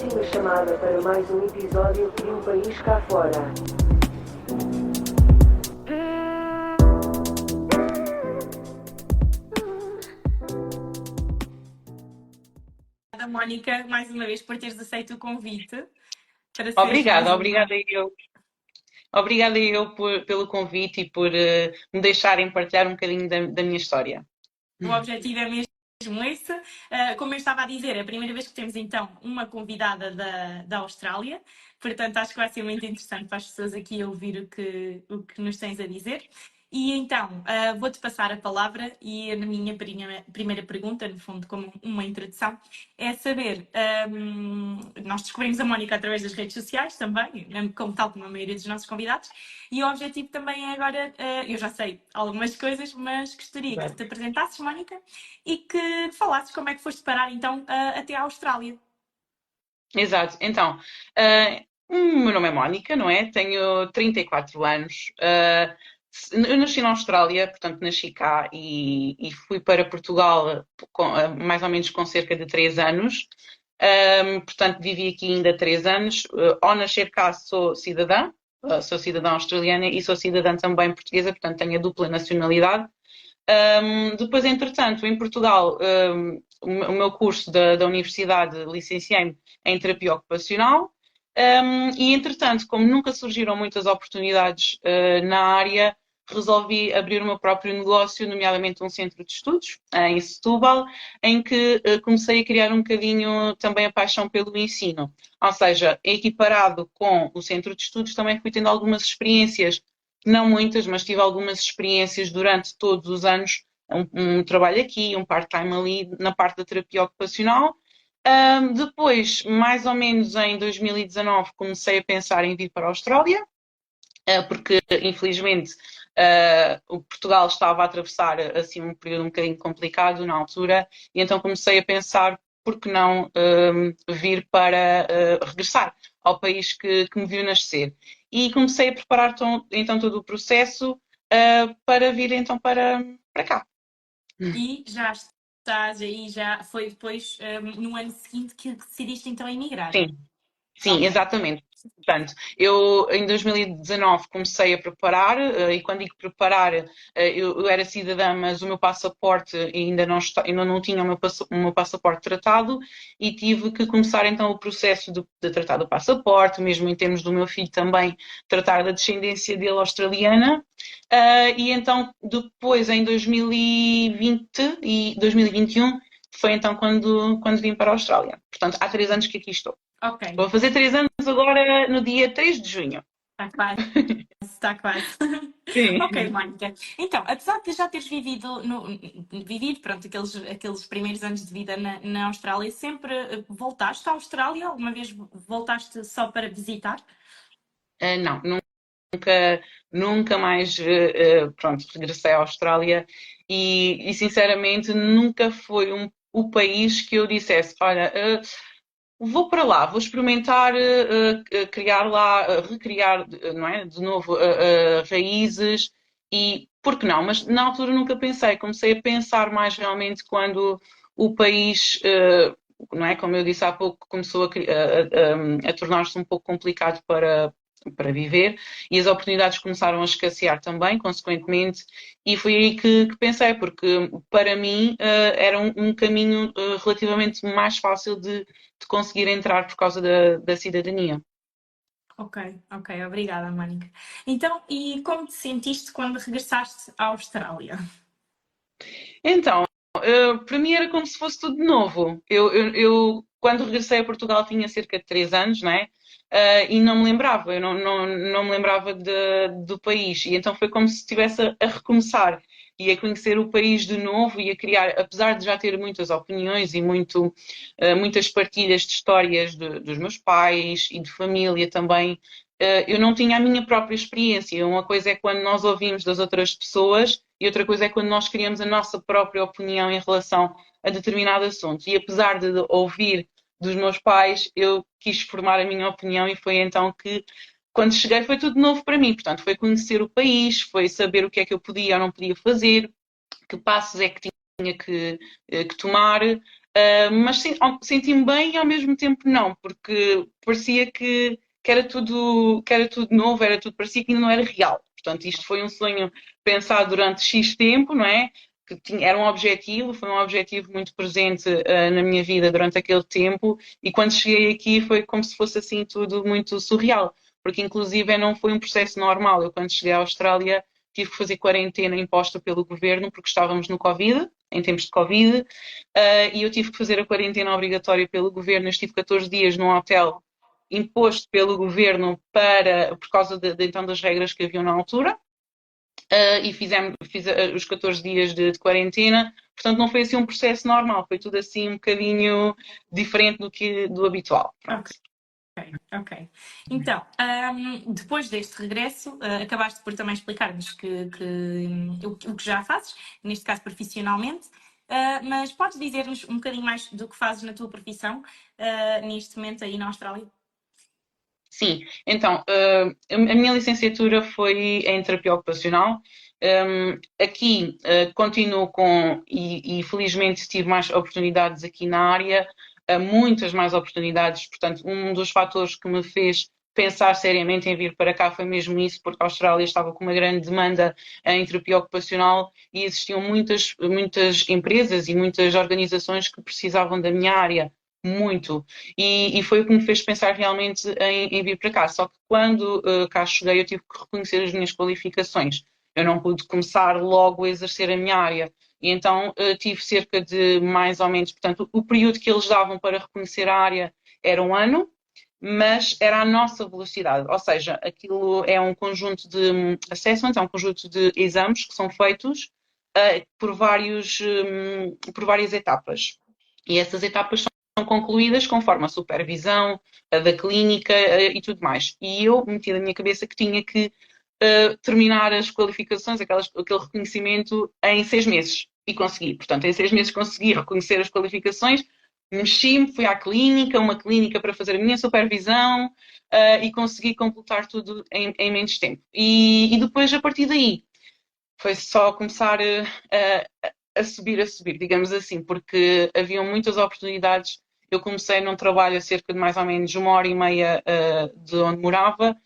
Próxima chamada para mais um episódio de Um País Cá Fora. Obrigada, Mónica, mais uma vez por teres aceito o convite para seres mais Obrigada, uma. obrigada eu pelo convite e por me deixarem partilhar um bocadinho da minha história. O objetivo é mesmo esse. Como eu estava a dizer, é a primeira vez que temos então uma convidada da Austrália, portanto acho que vai ser muito interessante para as pessoas aqui ouvir o que nos tens a dizer. E então, vou-te passar a palavra e a minha primeira pergunta, no fundo, como uma introdução, é saber, nós descobrimos a Mónica através das redes sociais também, como tal como a maioria dos nossos convidados, e o objetivo também é agora, eu já sei algumas coisas, mas gostaria que te apresentasses, Mónica, e que falasses como é que foste parar então até à Austrália. Exato, então, o meu nome é Mónica, não é? Tenho 34 anos. Eu nasci na Austrália, portanto nasci cá e fui para Portugal mais ou menos com cerca de 3 anos. Portanto, vivi aqui ainda 3 anos. Ao nascer cá sou cidadã, sou cidadã australiana e sou cidadã também portuguesa, portanto tenho a dupla nacionalidade. Depois, entretanto, em Portugal, o meu curso da universidade licenciei-me em terapia ocupacional. E, entretanto, como nunca surgiram muitas oportunidades na área, resolvi abrir o meu próprio negócio, nomeadamente um centro de estudos em Setúbal, em que comecei a criar um bocadinho também a paixão pelo ensino. Ou seja, equiparado com o centro de estudos, também fui tendo algumas experiências, não muitas, mas tive algumas experiências durante todos os anos, um trabalho aqui, um part-time ali, na parte da terapia ocupacional. Depois, mais ou menos em 2019, comecei a pensar em vir para a Austrália, porque infelizmente o Portugal estava a atravessar assim um período um bocadinho complicado na altura, e então comecei a pensar por que não vir para regressar ao país que me viu nascer. E comecei a preparar então todo o processo para vir então para cá. E já estás aí, já foi depois, no ano seguinte, que decidiste então emigrar. Sim, sim, Ok. exatamente. Portanto, eu em 2019 comecei a preparar, e quando digo preparar, eu era cidadã, mas o meu passaporte ainda não tinha o meu passaporte tratado, e tive que começar então o processo de tratar do passaporte, mesmo em termos do meu filho também, tratar da descendência dele australiana. E então depois em 2020 e 2021 foi então quando vim para a Austrália. Portanto, há 3 anos que aqui estou. Ok, Vou fazer 3 anos agora no dia 3 de junho. está quase, está quase. Ok, Sim. Mónica. Então, apesar de já teres vivido, vivido pronto, aqueles primeiros anos de vida na Austrália, sempre voltaste à Austrália? Alguma vez voltaste só para visitar? Não, nunca mais pronto, regressei à Austrália e sinceramente nunca foi o país que eu dissesse, olha, vou para lá, vou experimentar criar lá, recriar, não é, de novo raízes e por que não? Mas na altura nunca pensei, comecei a pensar mais realmente quando o país, não é, como eu disse há pouco, começou a tornar-se um pouco complicado para viver e as oportunidades começaram a escassear também, consequentemente, e foi aí que pensei, porque para mim era um caminho relativamente mais fácil de conseguir entrar por causa da cidadania. Ok, ok, obrigada, Mónica. Então, e como te sentiste quando regressaste à Austrália? Então, para mim era como se fosse tudo novo. Quando regressei a Portugal, tinha cerca de 3 anos, não é? E não me lembrava, eu não me lembrava do país. E então foi como se estivesse a recomeçar e a conhecer o país de novo e a criar, apesar de já ter muitas opiniões e muitas partilhas de histórias dos meus pais e de família também. Eu não tinha a minha própria experiência. Uma coisa é quando nós ouvimos das outras pessoas e outra coisa é quando nós criamos a nossa própria opinião em relação a determinado assunto. E apesar de ouvir dos meus pais, eu quis formar a minha opinião e foi então que, quando cheguei, foi tudo novo para mim. Portanto, foi conhecer o país, foi saber o que é que eu podia ou não podia fazer, que passos é que tinha que tomar. Mas senti-me bem e ao mesmo tempo não, porque parecia que era tudo novo, parecia que ainda não era real. Portanto, isto foi um sonho pensado durante X tempo, não é? Era um objetivo, foi um objetivo muito presente na minha vida durante aquele tempo, e quando cheguei aqui foi como se fosse assim tudo muito surreal, porque inclusive não foi um processo normal. Eu quando cheguei à Austrália tive que fazer quarentena imposta pelo governo porque estávamos no Covid, em tempos de Covid, e eu tive que fazer a quarentena obrigatória pelo governo. Eu estive 14 dias num hotel imposto pelo governo por causa então das regras que haviam na altura. E fiz os 14 dias de quarentena, portanto não foi assim um processo normal, foi tudo assim um bocadinho diferente do habitual. Pronto. Ok. Então, depois deste regresso, acabaste por também explicar-nos o que já fazes, neste caso profissionalmente, mas podes dizer-nos um bocadinho mais do que fazes na tua profissão neste momento aí na Austrália? Sim, então, a minha licenciatura foi em terapia ocupacional. Aqui continuo e felizmente tive mais oportunidades aqui na área, muitas mais oportunidades. Portanto, um dos fatores que me fez pensar seriamente em vir para cá foi mesmo isso, porque a Austrália estava com uma grande demanda em terapia ocupacional e existiam muitas empresas e muitas organizações que precisavam da minha área. Muito. E foi o que me fez pensar realmente em vir para cá. Só que quando cá cheguei, eu tive que reconhecer as minhas qualificações. Eu não pude começar logo a exercer a minha área. E então tive cerca de mais ou menos, portanto, o período que eles davam para reconhecer a área era um ano, mas era a nossa velocidade. Ou seja, aquilo é um conjunto de assessment, é um conjunto de exames que são feitos por várias etapas. E essas etapas são concluídas conforme a supervisão da clínica e tudo mais. E eu meti na minha cabeça que tinha que terminar as qualificações, aquele reconhecimento em 6 meses. E consegui. Portanto, em 6 meses consegui reconhecer as qualificações, mexi-me, fui à clínica, uma clínica para fazer a minha supervisão e consegui completar tudo em menos tempo. E depois, a partir daí, foi só começar a subir, digamos assim, porque haviam muitas oportunidades. Eu comecei num trabalho a cerca de mais ou menos 1 hora e meia de onde morava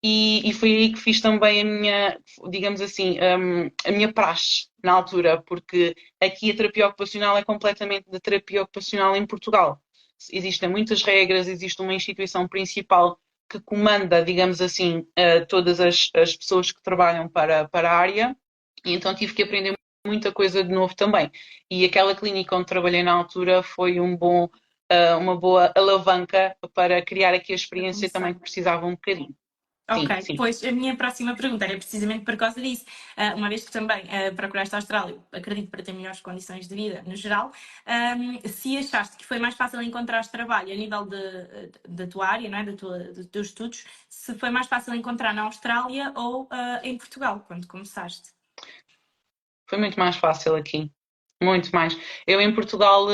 e foi aí que fiz também a minha, digamos assim, a minha praxe na altura, porque aqui a terapia ocupacional é completamente da terapia ocupacional em Portugal. Existem muitas regras, existe uma instituição principal que comanda, digamos assim, todas as pessoas que trabalham para a área, e então tive que aprender muita coisa de novo também. E aquela clínica onde trabalhei na altura foi uma boa alavanca para criar aqui a experiência também que precisava um bocadinho. Ok, Sim, sim. pois a minha próxima pergunta era precisamente por causa disso. Uma vez que também procuraste a Austrália, acredito para ter melhores condições de vida no geral, se achaste que foi mais fácil encontrar trabalho a nível da tua área, não é? Dos teus estudos, se foi mais fácil encontrar na Austrália ou em Portugal, quando começaste? Foi muito mais fácil aqui. Muito mais. Eu em Portugal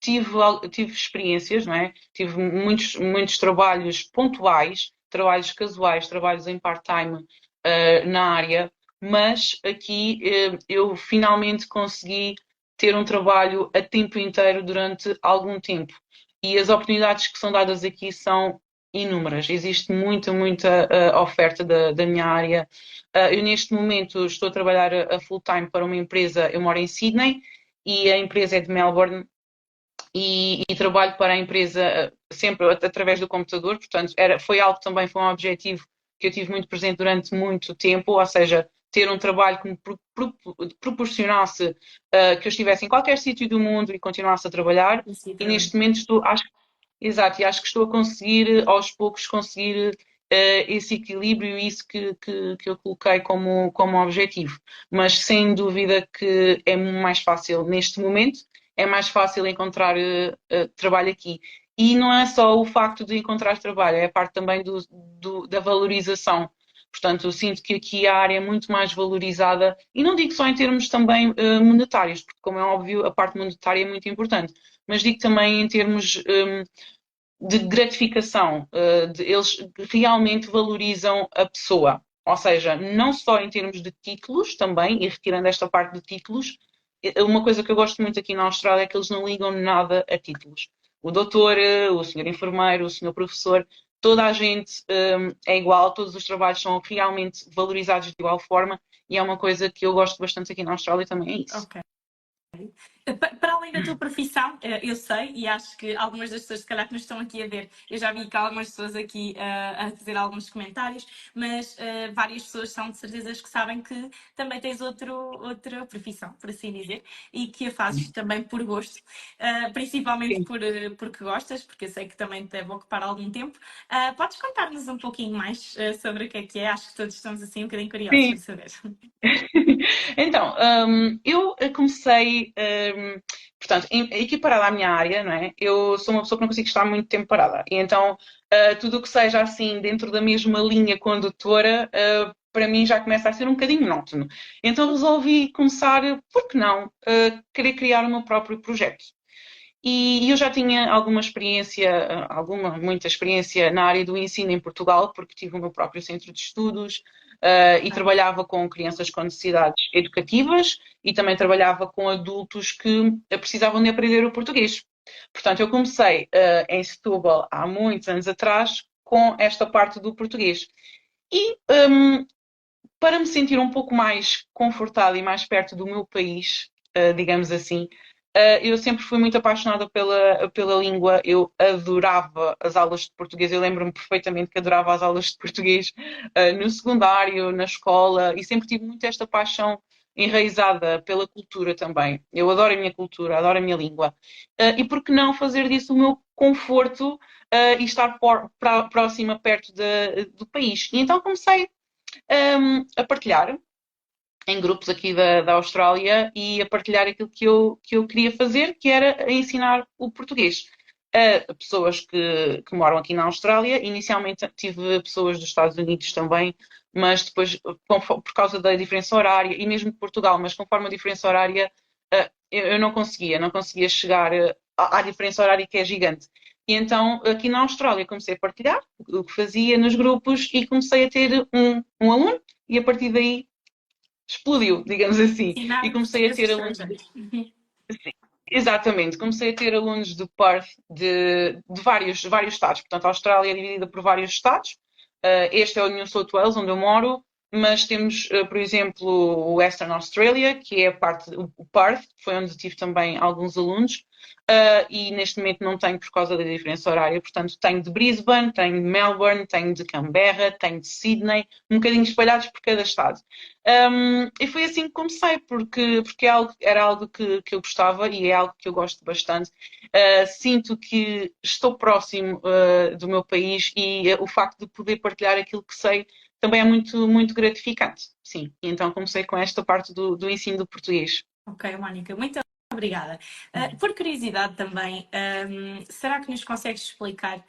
tive experiências, não é? Tive muitos trabalhos pontuais, trabalhos casuais, trabalhos em part-time na área, mas aqui eu finalmente consegui ter um trabalho a tempo inteiro durante algum tempo. E as oportunidades que são dadas aqui são inúmeras. Existe muita oferta da minha área. Eu neste momento estou a trabalhar a full time para uma empresa, eu moro em Sydney e a empresa é de Melbourne e trabalho para a empresa sempre através do computador, portanto foi foi um objetivo que eu tive muito presente durante muito tempo, ou seja, ter um trabalho que me proporcionasse que eu estivesse em qualquer sítio do mundo e continuasse a trabalhar, e neste momento exato, e acho que estou a conseguir, aos poucos, conseguir esse equilíbrio e isso que eu coloquei como objetivo. Mas sem dúvida que é mais fácil neste momento, é mais fácil encontrar trabalho aqui. E não é só o facto de encontrar trabalho, é a parte também da valorização. Portanto, eu sinto que aqui a área é muito mais valorizada, e não digo só em termos também monetários, porque, como é óbvio, a parte monetária é muito importante, mas digo também em termos de gratificação, eles realmente valorizam a pessoa. Ou seja, não só em termos de títulos também, e retirando esta parte de títulos, uma coisa que eu gosto muito aqui na Austrália é que eles não ligam nada a títulos. O doutor, o senhor enfermeiro, o senhor professor, toda a gente é igual, todos os trabalhos são realmente valorizados de igual forma e é uma coisa que eu gosto bastante aqui na Austrália também, é isso. Ok. Para além da tua profissão, eu sei, e acho que algumas das pessoas, se calhar, que nos estão aqui a ver, eu já vi que há algumas pessoas aqui a fazer alguns comentários, mas várias pessoas são de certeza que sabem que também tens outra profissão, por assim dizer, e que a fazes também por gosto, principalmente Sim. porque gostas, porque eu sei que também te deve ocupar algum tempo. Podes contar-nos um pouquinho mais sobre o que é? Acho que todos estamos assim um bocadinho curiosos para Sim. saber. Então, eu comecei, portanto, equiparada à minha área, não é? Eu sou uma pessoa que não consigo estar muito tempo parada. E então, tudo o que seja assim, dentro da mesma linha condutora, para mim já começa a ser um bocadinho monótono. Então resolvi começar, por que não, querer criar o meu próprio projeto. E eu já tinha alguma experiência, muita experiência na área do ensino em Portugal, porque tive o meu próprio centro de estudos, e trabalhava com crianças com necessidades educativas e também trabalhava com adultos que precisavam de aprender o português. Portanto, eu comecei, em Setúbal há muitos anos atrás com esta parte do português. E, para me sentir um pouco mais confortada e mais perto do meu país, digamos assim, eu sempre fui muito apaixonada pela língua. Eu adorava as aulas de português. Eu lembro-me perfeitamente que adorava as aulas de português no secundário, na escola, e sempre tive muito esta paixão enraizada pela cultura também. Eu adoro a minha cultura, adoro a minha língua. E por que não fazer disso o meu conforto e estar próxima, perto do país? E então comecei a partilhar em grupos aqui da Austrália e a partilhar aquilo que eu queria fazer, que era ensinar o português a pessoas que moram aqui na Austrália. Inicialmente tive pessoas dos Estados Unidos também, mas depois, por causa da diferença horária, e mesmo de Portugal, mas conforme a diferença horária, eu não conseguia chegar à diferença horária que é gigante. E então, aqui na Austrália, comecei a partilhar o que fazia nos grupos e comecei a ter um aluno, e a partir daí explodiu, digamos assim. E Ensinar comecei a português a ter alunos. estrangeiros. Exatamente, comecei a ter alunos de Perth, de vários estados. Portanto, a Austrália é dividida por vários estados. Este é o New South Wales, onde eu moro, mas temos, por exemplo, o Western Australia, que é a parte, o Perth, que foi onde tive também alguns alunos, e neste momento não tenho por causa da diferença horária. Portanto, tenho de Brisbane, tenho de Melbourne, tenho de Canberra, tenho de Sydney, um bocadinho espalhados por cada estado. E foi assim que comecei, porque era algo que eu gostava e é algo que eu gosto bastante. Sinto que estou próximo do meu país e o facto de poder partilhar aquilo que sei também é muito, muito gratificante. Sim, e então comecei com esta parte do ensino do português. Ok, Mónica, muito obrigada. Por curiosidade também, será que nos consegues explicar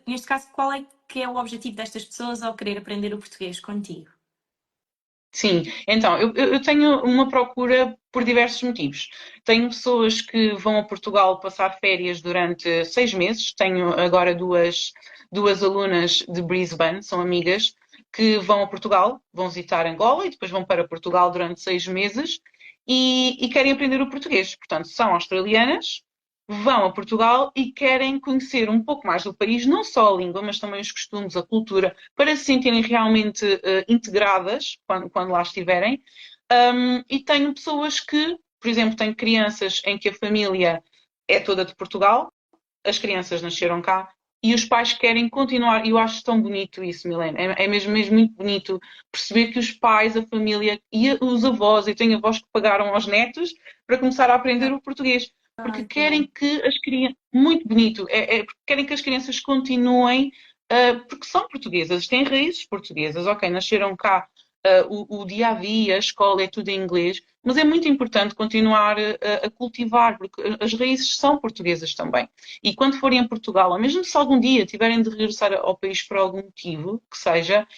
neste caso, qual é que é o objetivo destas pessoas ao querer aprender o português contigo? Sim, então, eu tenho uma procura por diversos motivos. Tenho pessoas que vão a Portugal passar férias durante 6 meses. Tenho agora duas alunas de Brisbane, são amigas, que vão a Portugal, vão visitar Angola e depois vão para Portugal durante 6 meses e querem aprender o português. Portanto, são australianas, vão a Portugal e querem conhecer um pouco mais do país, não só a língua, mas também os costumes, a cultura, para se sentirem realmente integradas quando lá estiverem. E tenho pessoas que, por exemplo, tenho crianças em que a família é toda de Portugal, as crianças nasceram cá e os pais querem continuar. E eu acho tão bonito isso, Milena. É mesmo, mesmo muito bonito perceber que os pais, a família e os avós, eu tenho avós que pagaram aos netos para começar a aprender o português. Porque Ai, que bom. querem que as crianças. Muito bonito. Porque querem que as crianças continuem, porque são portuguesas, têm raízes portuguesas. Ok, nasceram cá, o dia a dia, a escola é tudo em inglês, mas é muito importante continuar a cultivar, porque as raízes são portuguesas também. E quando forem a Portugal, ou mesmo se algum dia tiverem de regressar ao país por algum motivo que seja,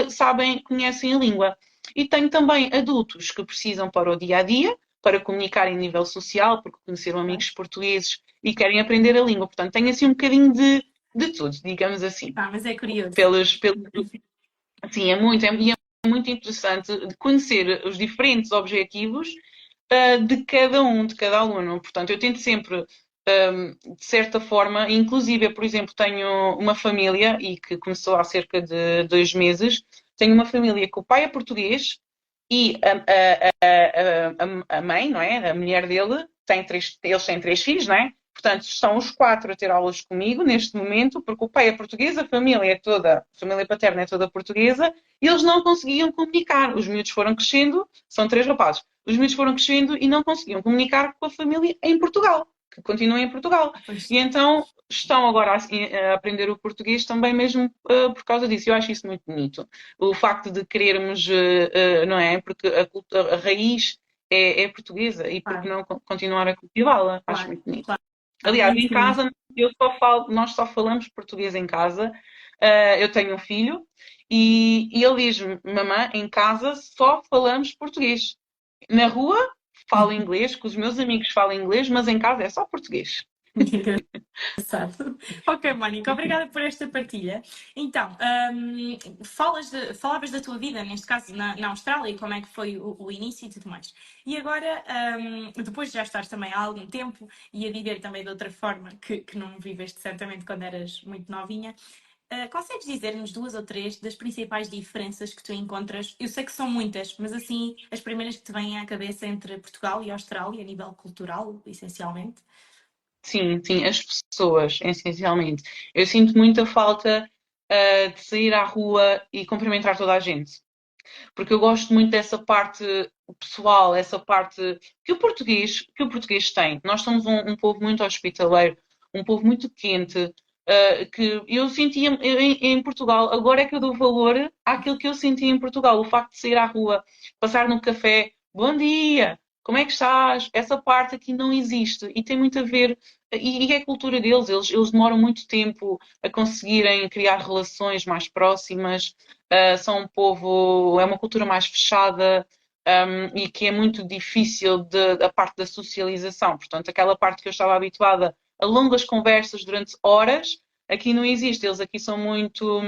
sabem, conhecem a língua. E tenho também adultos que precisam para o dia a dia, para comunicar em nível social, porque conheceram amigos portugueses e querem aprender a língua. Portanto, tenho assim um bocadinho de tudo, digamos assim. Mas é curioso. Sim, é muito. muito interessante de conhecer os diferentes objetivos de cada aluno. Portanto, eu tento sempre, de certa forma, inclusive, por exemplo, tenho uma família, e que começou há cerca de 2 meses, tenho uma família que o pai é português e a mãe, não é? A mulher dele, eles têm 3 filhos, não é? Portanto, estão os 4 a ter aulas comigo neste momento, porque o pai é português, a família paterna é toda portuguesa, e eles não conseguiam comunicar. Os miúdos foram crescendo, são 3 rapazes, os miúdos foram crescendo e não conseguiam comunicar com a família em Portugal, que continua em Portugal. Pois, E então estão agora a aprender o português também mesmo por causa disso. Eu acho isso muito bonito. O facto de querermos, não é? Porque a raiz é portuguesa e por que claro, não continuar a cultivá-la? Acho claro, muito bonito. claro. Aliás, em Muito bonito. casa nós só falamos português em casa. Eu tenho um filho e ele diz-me, mamã, em casa só falamos português. Na rua falo inglês, com os meus amigos falo inglês, mas em casa é só português. Muito engraçado. Ok, Mónica, obrigada por esta partilha. Então, falavas da tua vida, neste caso na Austrália, e como é que foi o início e tudo mais. E agora, depois de já estares também há algum tempo e a viver também de outra forma, que não viveste certamente quando eras muito novinha, consegues dizer-nos 2 ou 3 das principais diferenças que tu encontras? Eu sei que são muitas, mas assim, as primeiras que te vêm à cabeça entre Portugal e Austrália, a nível cultural, essencialmente. Sim, sim, as pessoas, essencialmente. Eu sinto muita falta, de sair à rua e cumprimentar toda a gente. Porque eu gosto muito dessa parte pessoal, essa parte que o português tem. Nós somos um povo muito hospitaleiro, um povo muito quente, que eu sentia em Portugal. Agora é que eu dou valor àquilo que eu sentia em Portugal. O facto de sair à rua, passar no café, bom dia, como é que estás? Essa parte aqui não existe e tem muito a ver, e é a cultura deles. Eles demoram muito tempo a conseguirem criar relações mais próximas. São um povo, é uma cultura mais fechada, e que é muito difícil a parte da socialização. Portanto, aquela parte que eu estava habituada a longas conversas durante horas, aqui não existe. Eles aqui são muito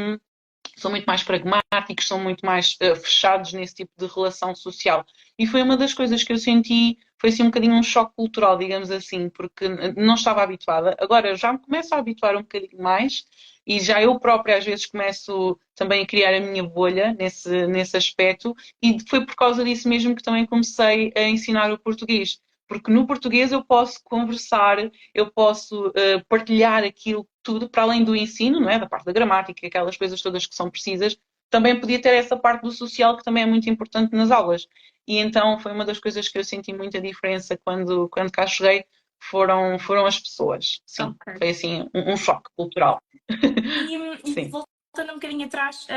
mais pragmáticos, são muito mais fechados nesse tipo de relação social. E foi uma das coisas que eu senti, foi assim um bocadinho um choque cultural, digamos assim, porque não estava habituada. Agora eu já me começo a habituar um bocadinho mais e já eu própria às vezes começo também a criar a minha bolha nesse aspecto e foi por causa disso mesmo que também comecei a ensinar o português. Porque no português eu posso conversar, eu posso partilhar aquilo tudo, para além do ensino, não é? Da parte da gramática, aquelas coisas todas que são precisas, também podia ter essa parte do social que também é muito importante nas aulas. E então foi uma das coisas que eu senti muita diferença quando cá cheguei, foram as pessoas. Sim, Ok. foi assim um choque cultural. E Sim. voltando um bocadinho atrás,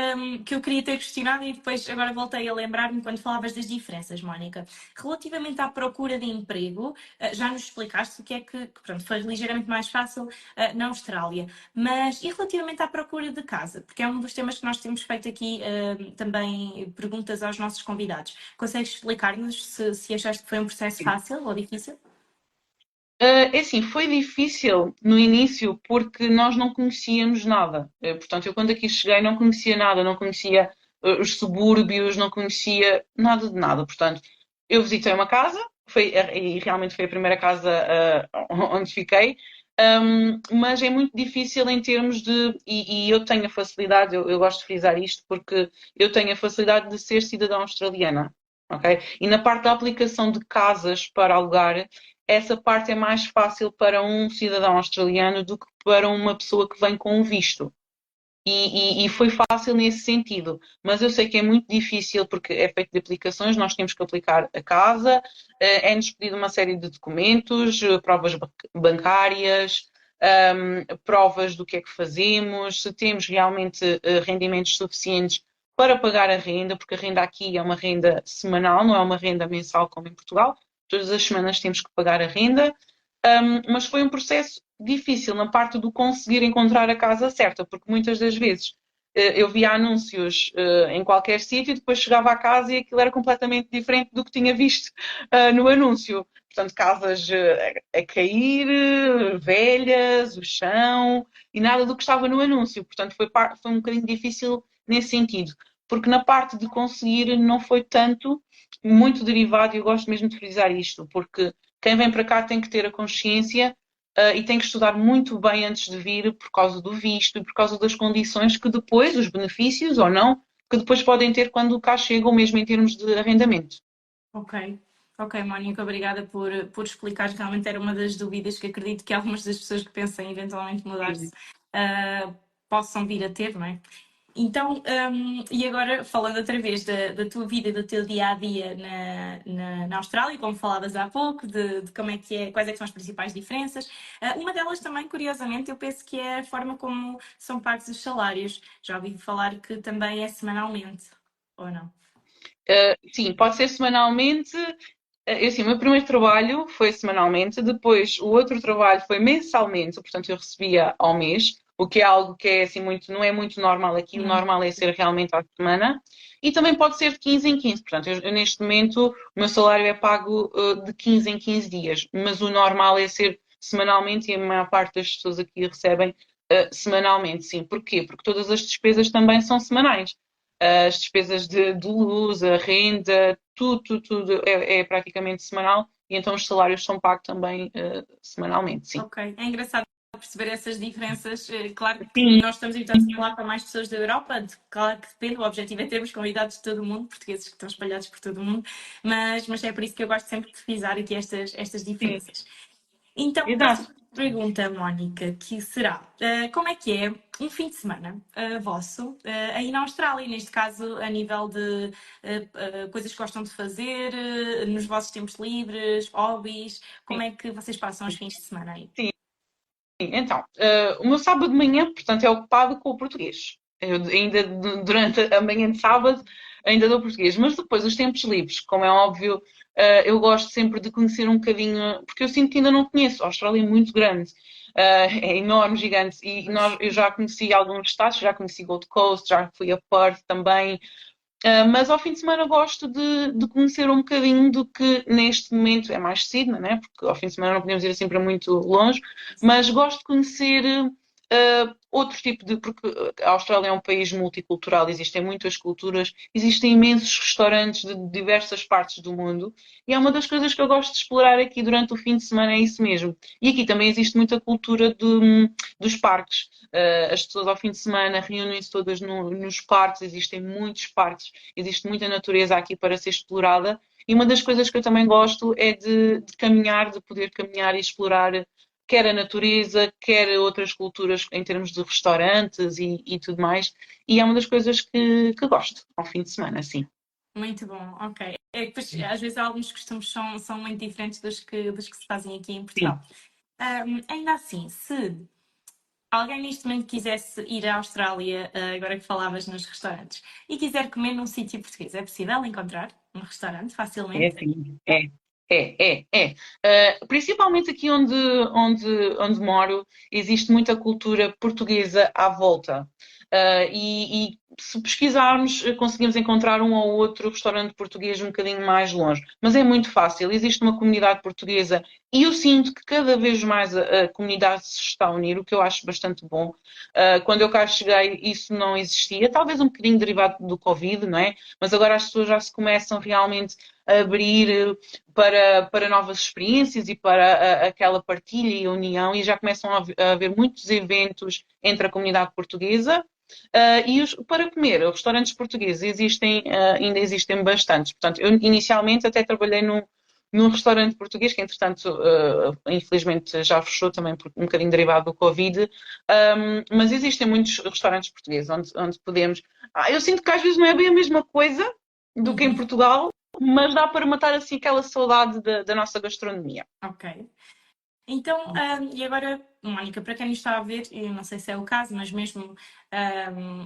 que eu queria ter questionado e depois agora voltei a lembrar-me quando falavas das diferenças, Mónica. Relativamente à procura de emprego, já nos explicaste o que é que, pronto, foi ligeiramente mais fácil na Austrália. Mas e relativamente à procura de casa? Porque é um dos temas que nós temos feito aqui também perguntas aos nossos convidados. Consegues explicar-nos se achaste que foi um processo fácil ou difícil? É assim, foi difícil no início porque nós não conhecíamos nada. Portanto, eu quando aqui cheguei não conhecia nada, não conhecia os subúrbios, não conhecia nada de nada. Portanto, eu visitei uma casa, e realmente foi a primeira casa onde fiquei, mas é muito difícil em termos de. E eu tenho a facilidade, eu gosto de frisar isto, porque eu tenho a facilidade de ser cidadã australiana. Ok? E na parte da aplicação de casas para alugar, essa parte é mais fácil para um cidadão australiano do que para uma pessoa que vem com um visto. E foi fácil nesse sentido, mas eu sei que é muito difícil porque é feito de aplicações, nós temos que aplicar a casa, é-nos pedido uma série de documentos, provas bancárias, provas do que é que fazemos, se temos realmente rendimentos suficientes para pagar a renda, porque a renda aqui é uma renda semanal, não é uma renda mensal como em Portugal. Todas as semanas temos que pagar a renda. Mas foi um processo difícil na parte do conseguir encontrar a casa certa, porque muitas das vezes eu via anúncios em qualquer sítio e depois chegava à casa e aquilo era completamente diferente do que tinha visto no anúncio. Portanto, casas a cair, velhas, o chão e nada do que estava no anúncio. Portanto, foi um bocadinho difícil nesse sentido. porque na parte de conseguir não foi tanto, muito derivado, e eu gosto mesmo de frisar isto, porque quem vem para cá tem que ter a consciência e tem que estudar muito bem antes de vir por causa do visto e por causa das condições que depois, os benefícios ou não, que depois podem ter quando cá chegam, mesmo em termos de arrendamento. Ok. Ok, Mónica, obrigada por explicar. Realmente era uma das dúvidas que acredito que algumas das pessoas que pensam em eventualmente mudar-se possam vir a ter, não é? Então, e agora falando outra vez da tua vida e do teu dia a dia na Austrália, como falavas há pouco, de como é que é, quais é que são as principais diferenças. Uma delas também, curiosamente, eu penso que é a forma como são pagos os salários. Já ouvi falar que também é semanalmente, ou não? Sim, pode ser semanalmente. Assim, o meu primeiro trabalho foi semanalmente, depois o outro trabalho foi mensalmente, portanto eu recebia ao mês, o que é algo que é assim muito, não é muito normal aqui, o normal é ser realmente à semana, e também pode ser de 15 em 15, portanto eu, neste momento o meu salário é pago de 15 em 15 dias, mas o normal é ser semanalmente e a maior parte das pessoas aqui recebem semanalmente, sim. Porquê? Porque todas as despesas também são semanais. As despesas de luz, a renda, tudo é praticamente semanal e então os salários são pagos também semanalmente, sim. Ok, é engraçado perceber essas diferenças. Claro que Sim, nós estamos habituados a falar com mais pessoas da Europa, claro que depende, o objetivo é termos convidados de todo o mundo, portugueses que estão espalhados por todo o mundo, mas é por isso que eu gosto sempre de frisar aqui estas sim, diferenças. Então, exato. próxima pergunta, Mónica, que será, como é que é um fim de semana vosso aí na Austrália, neste caso a nível de coisas que gostam de fazer, nos vossos tempos livres, hobbies, como Sim, é que vocês passam os fins de semana aí? sim. Então, o meu sábado de manhã, portanto, é ocupado com o português. Eu ainda durante a manhã de sábado ainda dou português, mas depois os tempos livres, como é óbvio, eu gosto sempre de conhecer um bocadinho, porque eu sinto que ainda não conheço. A Austrália é muito grande, é enorme, gigante, e eu já conheci alguns estados, já conheci Gold Coast, já fui a Perth também, mas ao fim de semana gosto de conhecer um bocadinho do que neste momento é mais Sydney, né? Porque ao fim de semana não podemos ir assim para muito longe, mas gosto de conhecer outro tipo de. Porque a Austrália é um país multicultural, existem muitas culturas, existem imensos restaurantes de diversas partes do mundo, e é uma das coisas que eu gosto de explorar aqui durante o fim de semana, é isso mesmo. E aqui também existe muita cultura dos parques. As pessoas ao fim de semana reúnem-se todas nos parques, existem muitos parques, existe muita natureza aqui para ser explorada. E uma das coisas que eu também gosto é de caminhar, de poder caminhar e explorar quer a natureza, quer outras culturas em termos de restaurantes e tudo mais. E é uma das coisas que gosto ao fim de semana, sim. Muito bom, ok. É que pois, às vezes alguns costumes são muito diferentes dos que se fazem aqui em Sim. Portugal. Ainda assim, se alguém neste momento quisesse ir à Austrália, agora que falavas nos restaurantes, e quiser comer num sítio português, é possível encontrar um restaurante É, facilmente? sim. É. Principalmente aqui onde moro, existe muita cultura portuguesa à volta. E se pesquisarmos, conseguimos encontrar um ou outro restaurante português um bocadinho mais longe. Mas é muito fácil. Existe uma comunidade portuguesa e eu sinto que cada vez mais a comunidade se está a unir, o que eu acho bastante bom. Quando eu cá cheguei, isso não existia. Talvez um bocadinho derivado do Covid, não é? Mas agora as pessoas já se começam realmente a abrir para novas experiências e para aquela partilha e união, e já começam a haver muitos eventos entre a comunidade portuguesa. Para comer, os restaurantes portugueses ainda existem bastantes. Portanto, eu inicialmente até trabalhei num restaurante português, que entretanto, infelizmente já fechou também por um bocadinho derivado do Covid, mas existem muitos restaurantes portugueses onde podemos. Eu sinto que às vezes não é bem a mesma coisa do que em Uhum. Portugal, mas dá para matar assim aquela saudade da nossa gastronomia. Ok. Então, e agora, Mónica, para quem nos está a ver, eu não sei se é o caso, mas mesmo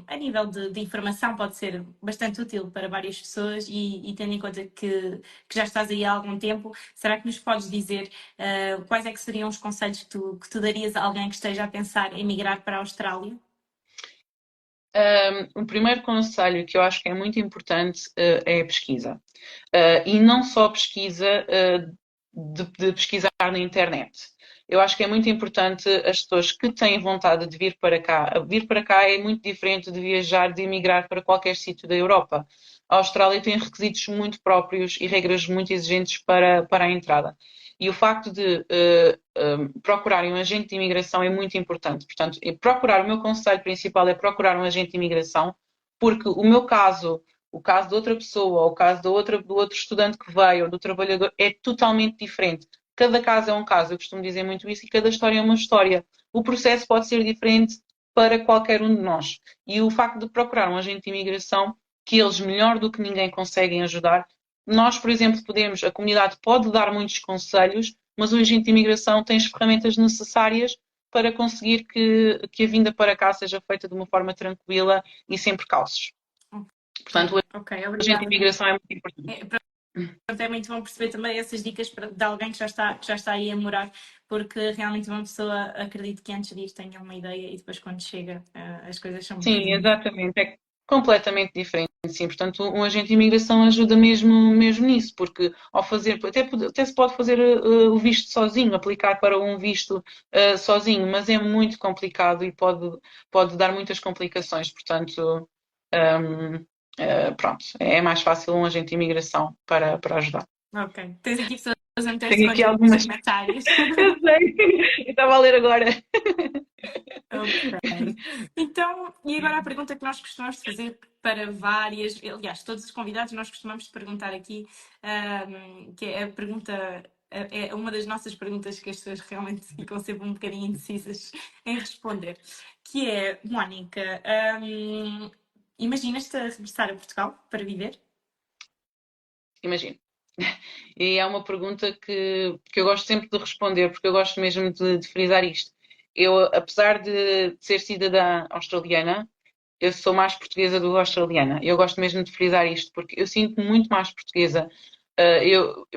a nível de informação pode ser bastante útil para várias pessoas e tendo em conta que já estás aí há algum tempo, será que nos podes dizer quais é que seriam os conselhos que tu darias a alguém que esteja a pensar em migrar para a Austrália? O primeiro conselho que eu acho que é muito importante é a pesquisa. E não só pesquisa de pesquisar na internet. Eu acho que é muito importante as pessoas que têm vontade de vir para cá. Vir para cá é muito diferente de viajar, de emigrar para qualquer sítio da Europa. A Austrália tem requisitos muito próprios e regras muito exigentes para a entrada. E o facto de procurarem um agente de imigração é muito importante. Portanto, procurar, o meu conselho principal é procurar um agente de imigração, porque o meu caso, o caso de outra pessoa, ou o caso do outro estudante que veio, ou do trabalhador, é totalmente diferente. Cada caso é um caso, eu costumo dizer muito isso, e cada história é uma história. O processo pode ser diferente para qualquer um de nós. E o facto de procurar um agente de imigração, que eles melhor do que ninguém conseguem ajudar, nós, por exemplo, podemos, a comunidade pode dar muitos conselhos, mas o agente de imigração tem as ferramentas necessárias para conseguir que a vinda para cá seja feita de uma forma tranquila e sem precalços. Portanto, o Ok, agente de obrigada. imigração é muito importante. É muito bom perceber também essas dicas de alguém que já está aí a morar, porque realmente uma pessoa, acredito que antes disso tenha uma ideia e depois quando chega as coisas são um Sim, bocadinho. exatamente. É completamente diferente. Sim, portanto, um agente de imigração ajuda mesmo nisso, porque ao fazer, até se pode fazer o visto sozinho, aplicar para um visto sozinho, mas é muito complicado e pode dar muitas complicações. Portanto, um, pronto, é mais fácil um agente de imigração para ajudar. Ok, tens aqui pessoas a meter-se Tenho aqui contra nos algumas. comentários. Eu sei, eu estava a ler agora. Ok. Então, e agora a pergunta que nós costumamos fazer para várias, aliás, todos os convidados nós costumamos perguntar aqui, que é a pergunta, é uma das nossas perguntas que as pessoas realmente ficam sempre um bocadinho indecisas em responder, que é, Mónica, imaginas-te a regressar a Portugal para viver? Imagino. E é uma pergunta que eu gosto sempre de responder, porque eu gosto mesmo de frisar isto. Eu, apesar de ser cidadã australiana, eu sou mais portuguesa do que australiana. Eu gosto mesmo de frisar isto, porque eu sinto-me muito mais portuguesa.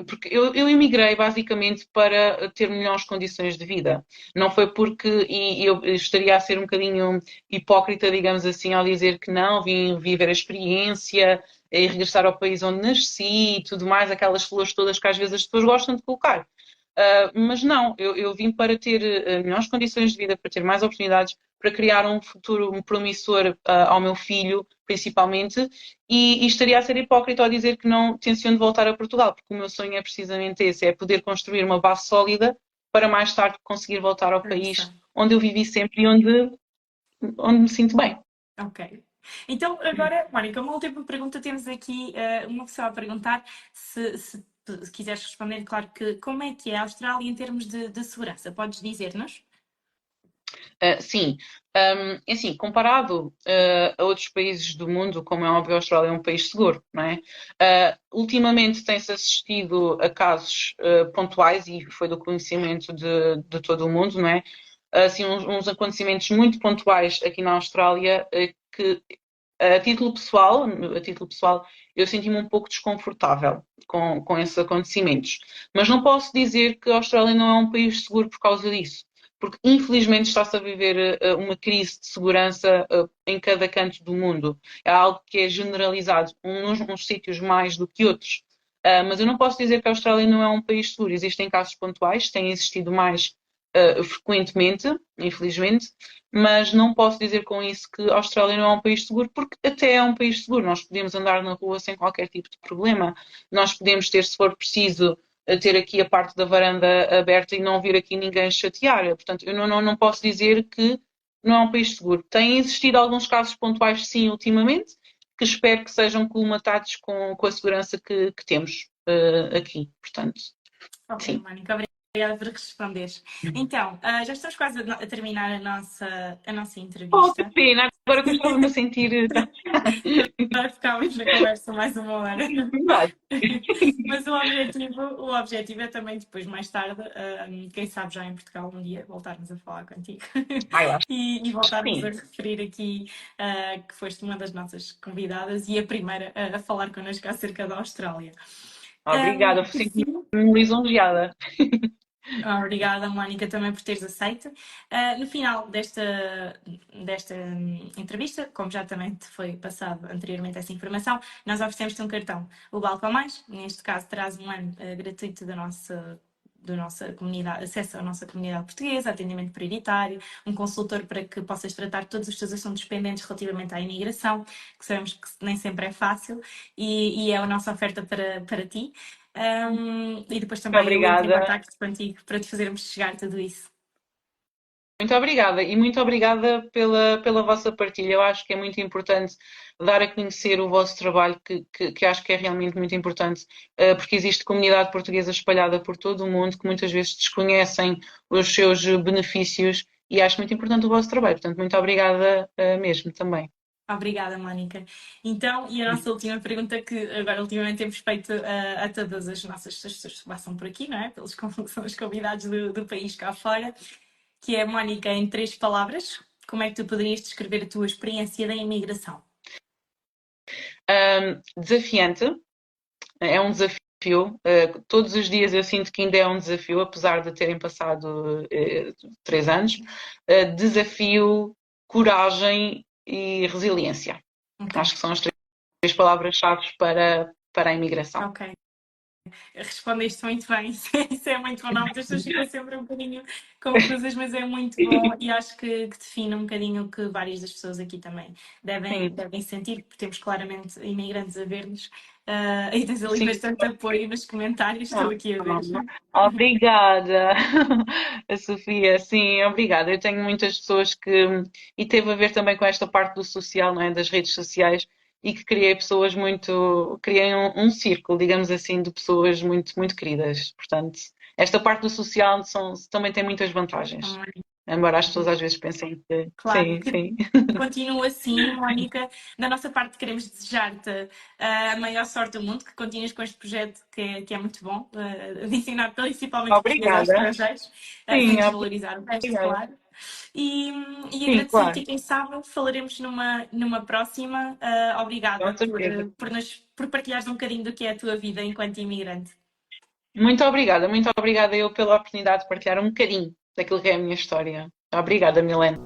Porque eu emigrei basicamente para ter melhores condições de vida. Não foi porque, e eu estaria a ser um bocadinho hipócrita, digamos assim, ao dizer que não, vim viver a experiência e regressar ao país onde nasci e tudo mais, aquelas flores todas que às vezes as pessoas gostam de colocar. Mas não, eu vim para ter melhores condições de vida, para ter mais oportunidades, para criar um futuro promissor ao meu filho, principalmente, e estaria a ser hipócrita ao dizer que não tenciono voltar a Portugal, porque o meu sonho é precisamente esse, é poder construir uma base sólida para mais tarde conseguir voltar ao país onde eu vivi sempre e onde me sinto bem. Ok. Então, agora, Mónica, uma última pergunta. Temos aqui uma pessoa a perguntar se quiseres responder, claro que como é que é a Austrália em termos de segurança? Podes dizer-nos? Sim, é assim, comparado a outros países do mundo, como é óbvio, a Austrália é um país seguro, não é? Ultimamente tem-se assistido a casos pontuais, e foi do conhecimento de todo o mundo, não é? Assim, uns acontecimentos muito pontuais aqui na Austrália que, a título pessoal, eu senti-me um pouco desconfortável com esses acontecimentos. Mas não posso dizer que a Austrália não é um país seguro por causa disso, porque infelizmente está-se a viver uma crise de segurança em cada canto do mundo. É algo que é generalizado, uns sítios mais do que outros. Mas eu não posso dizer que a Austrália não é um país seguro. Existem casos pontuais, têm existido mais frequentemente, infelizmente, mas não posso dizer com isso que a Austrália não é um país seguro, porque até é um país seguro. Nós podemos andar na rua sem qualquer tipo de problema. Nós podemos ter, se for preciso, ter aqui a parte da varanda aberta e não vir aqui ninguém chatear. Portanto, eu não posso dizer que não é um país seguro. Têm existido alguns casos pontuais, sim, ultimamente, que espero que sejam colmatados com a segurança que temos aqui. Portanto, Ok, sim. Mónica, obrigada por responderes. Então, já estamos quase a terminar a nossa Oh, que entrevista. pena, agora que eu estava-me a sentir. Vai ficar mais na conversa mais uma hora. Verdade. Mas o objetivo é também depois, mais tarde, quem sabe já em Portugal um dia, voltarmos a falar contigo Ah, eu acho e que voltarmos a sim. referir aqui que foste uma das nossas convidadas e a primeira a falar connosco acerca da Austrália. Obrigada, Por sinto-me fim, lisonjeada. obrigada, Mónica, também por teres aceito. No final desta entrevista, como já também te foi passado anteriormente essa informação, nós oferecemos-te um cartão, o Balcão Mais. Neste caso, terás um ano gratuito da nossa comunidade, acesso à nossa comunidade portuguesa, atendimento prioritário, um consultor para que possas tratar todos os teus assuntos pendentes relativamente à imigração, que sabemos que nem sempre é fácil, e é a nossa oferta para ti. E depois também eu entro em Obrigada. contacto contigo para te fazermos chegar tudo isso. Muito obrigada e muito obrigada pela vossa partilha. Eu acho que é muito importante dar a conhecer o vosso trabalho, que acho que é realmente muito importante, porque existe comunidade portuguesa espalhada por todo o mundo que muitas vezes desconhecem os seus benefícios e acho muito importante o vosso trabalho. Portanto, muito obrigada, mesmo também. Obrigada, Mónica. Então, e a nossa última pergunta, que agora ultimamente temos feito a todas as nossas pessoas que passam por aqui, não é? Pelos que são os convidados do país cá fora, que é, Mónica, em 3 palavras, como é que tu poderias descrever a tua experiência da imigração? Desafiante, é um desafio. Todos os dias eu sinto que ainda é um desafio, apesar de terem passado 3 anos. Desafio, coragem e resiliência. Ok. Acho que são as 3 palavras-chave para a imigração. Ok. Respondeste muito bem, isso é muito bom. Não, muitas pessoas ficam sempre um bocadinho confusas, mas é muito bom e acho que define um bocadinho o que várias das pessoas aqui também devem sentir, porque temos claramente imigrantes a ver-nos e tens ali Sim. bastante apoio nos comentários, estou aqui a ver. Obrigada, a Sofia. Sim, obrigada. Eu tenho muitas pessoas que. E teve a ver também com esta parte do social, não é? Das redes sociais, e que criei pessoas muito. Criei um círculo, digamos assim, de pessoas muito, muito queridas. Portanto, esta parte do social também tem muitas vantagens. Embora as pessoas às vezes pensem que. Claro, Sim, que sim. continua assim, Mónica. Da nossa parte, queremos desejar-te a maior sorte do mundo, que continues com este projeto que é muito bom, de ensinar principalmente português aos Obrigada. estrangeiros, sem Sim, desvalorizar o resto, obrigada. claro. E Sim, agradecer-te, claro. e quem sabe falaremos numa próxima. Obrigada Com certeza. por partilhares um bocadinho do que é a tua vida enquanto imigrante. Muito obrigada eu pela oportunidade de partilhar um bocadinho daquilo que é a minha história. Obrigada, Milena.